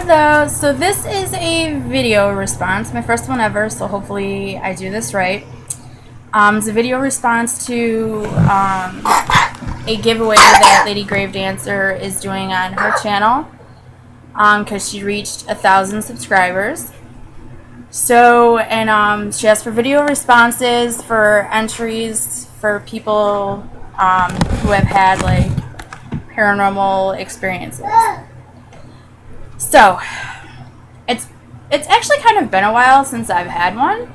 Hello, so this is a video response, my first one ever, so hopefully I do this right. It's a video response to a giveaway that Ladygravedancer is doing on her channel because she reached 1,000 subscribers. So, and she asked for video responses for entries for people who have had like paranormal experiences. So, it's actually kind of been a while since I've had one.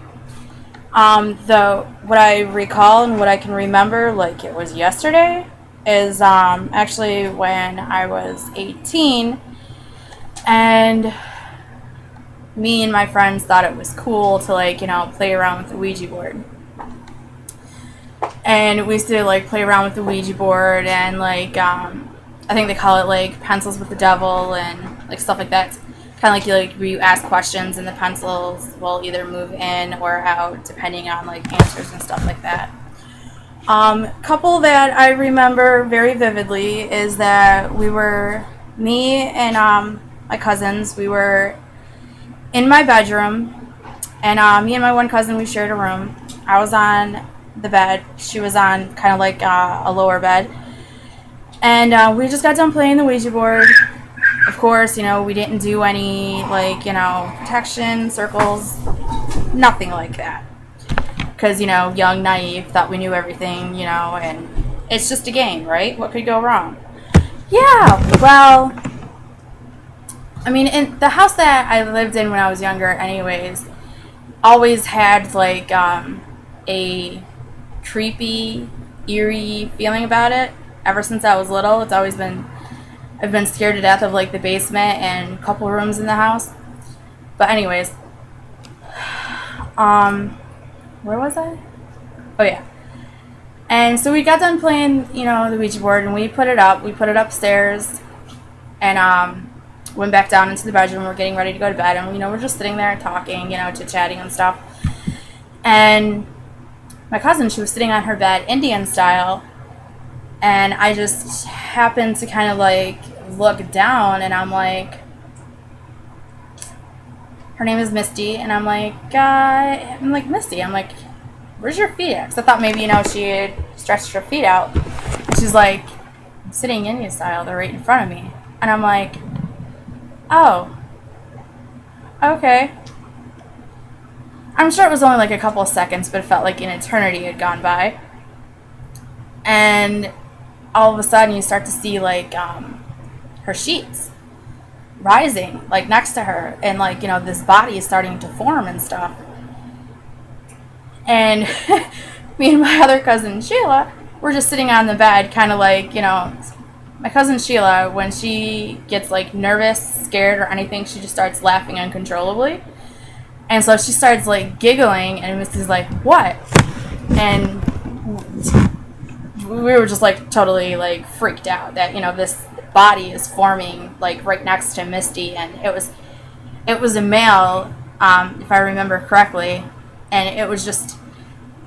Though what I recall and what I can remember, like it was yesterday, is actually when I was 18, and me and my friends thought it was cool to play around with the Ouija board. And we used to play around with the Ouija board and I think they call it like pencils with the devil and stuff like that. Kind of like where you ask questions and the pencils will either move in or out depending on answers and stuff like that. Couple that I remember very vividly is that me and my cousins, we were in my bedroom, and me and my one cousin, we shared a room. I was on the bed, she was on kind of like a lower bed, and we just got done playing the Ouija board. Of course, we didn't do any protection circles, nothing like that, because young, naive, thought we knew everything, and it's just a game, right? What could go wrong? Yeah, well, I mean, in the house that I lived in when I was younger anyways, always had a creepy, eerie feeling about it. Ever since I was little, I've been scared to death of the basement and a couple rooms in the house. But anyways, where was I? Oh yeah. And so we got done playing, the Ouija board, and we put it up. We put it upstairs, and went back down into the bedroom. We're getting ready to go to bed, and we're just sitting there talking, chit-chatting and stuff. And my cousin, she was sitting on her bed, Indian style, and I just happened to kind of look down, and I'm like, her name is Misty, and I'm like, Misty, I'm like, where's your feet at? Because I thought maybe, she had stretched her feet out. And she's like, I'm sitting Indian style, they're right in front of me. And I'm like, oh, okay. I'm sure it was only a couple of seconds, but it felt like an eternity had gone by. And all of a sudden you start to see her sheets rising next to her, and this body is starting to form and stuff. And me and my other cousin Sheila, we're just sitting on the bed, kind of my cousin Sheila, when she gets nervous, scared, or anything, she just starts laughing uncontrollably. And so she starts giggling, and Misty's like, what? And we were just totally freaked out that this body is forming right next to Misty, and it was a male, if I remember correctly, and it was just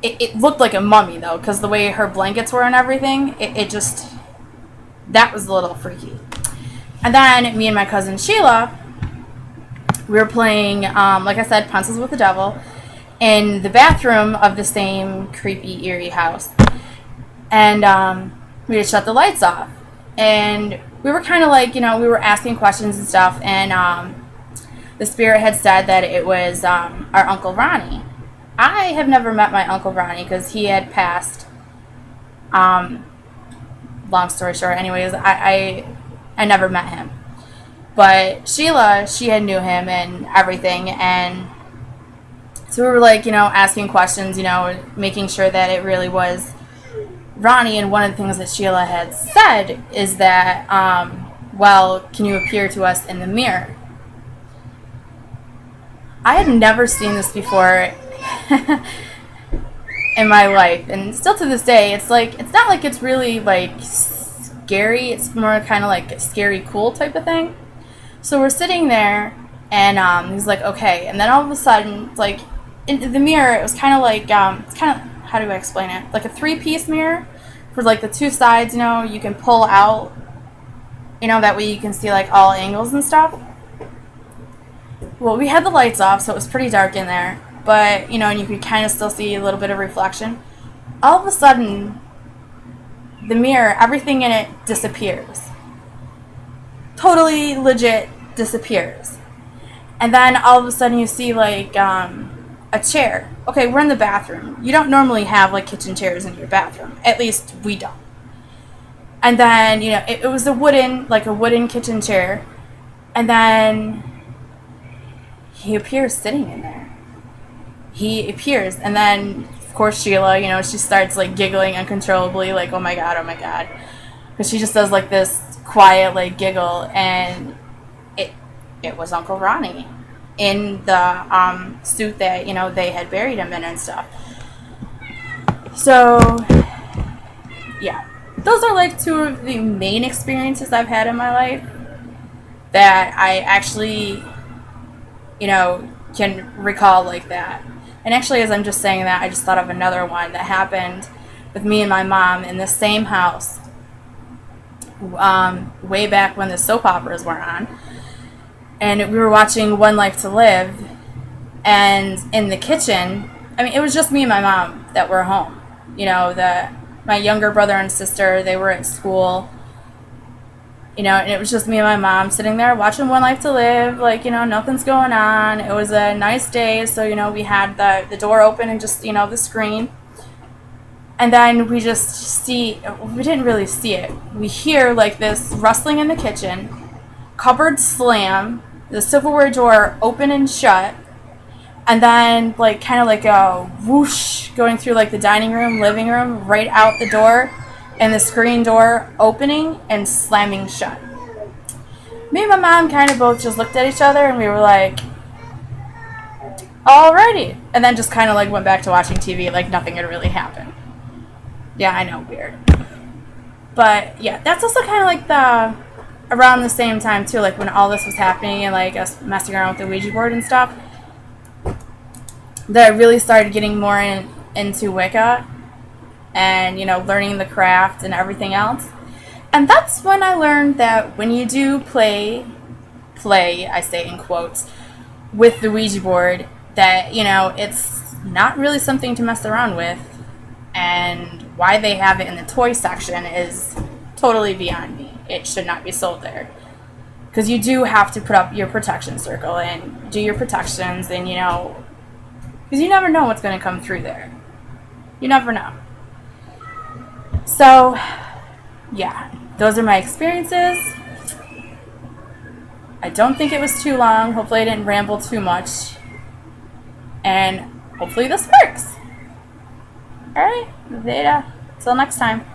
it looked like a mummy though, because the way her blankets were and everything, that was a little freaky. And then me and my cousin Sheila, we were playing, like I said, Pencils with the Devil in the bathroom of the same creepy, eerie house. And we had shut the lights off. And we were kind of we were asking questions and stuff. And the spirit had said that it was our Uncle Ronnie. I have never met my Uncle Ronnie because he had passed. Long story short, anyways, I never met him. But Sheila, she had knew him and everything, and so we were asking questions, making sure that it really was Ronnie. And one of the things that Sheila had said is that, well, can you appear to us in the mirror? I had never seen this before in my life, and still to this day, it's not it's really scary. It's more kind of scary cool type of thing. So we're sitting there, and he's like, okay. And then all of a sudden, in the mirror, it was kind of it's kind of, how do I explain it? Like a 3-piece mirror for the 2 sides, you can pull out, that way you can see all angles and stuff. Well, we had the lights off, so it was pretty dark in there. But, and you could kind of still see a little bit of reflection. All of a sudden, the mirror, everything in it disappears. Totally legit disappears. And then all of a sudden you see like a chair. Okay, we're in the bathroom. You don't normally have like kitchen chairs in your bathroom. At least we don't. And then, it was a wooden kitchen chair. And then he appears sitting in there. He appears. And then, of course, Sheila, she starts like giggling uncontrollably, like, oh my God, oh my God. Because she just does like this quiet like giggle. And it was Uncle Ronnie in the suit that, they had buried him in and stuff. So, yeah. Those are like two of the main experiences I've had in my life that I actually, can recall like that. And actually, as I'm just saying that, I just thought of another one that happened with me and my mom in the same house way back when the soap operas were on. And we were watching One Life to Live, and in the kitchen, it was just me and my mom that were home. My younger brother and sister, they were at school, and it was just me and my mom sitting there watching One Life to Live, like, nothing's going on. It was a nice day, so, we had the door open and just, the screen. And then we just we didn't really see it. We hear, like, this rustling in the kitchen, cupboard slam, the silverware drawer open and shut, and then like kind of like a whoosh going through like the dining room, living room, right out the door, and the screen door opening and slamming shut. Me and my mom kind of both just looked at each other and we were like, alrighty, and then just kind of like went back to watching TV like nothing had really happened. Yeah, I know, weird. But yeah, that's also kind of like around the same time too, like when all this was happening and like us messing around with the Ouija board and stuff, that I really started getting more into Wicca and, learning the craft and everything else. And that's when I learned that when you do play, I say in quotes, with the Ouija board, that, it's not really something to mess around with. And why they have it in the toy section is totally beyond me. It should not be sold there. Because you do have to put up your protection circle and do your protections and, because you never know what's going to come through there. You never know. So, yeah, those are my experiences. I don't think it was too long. Hopefully I didn't ramble too much. And hopefully this works. Alright, later. Till next time.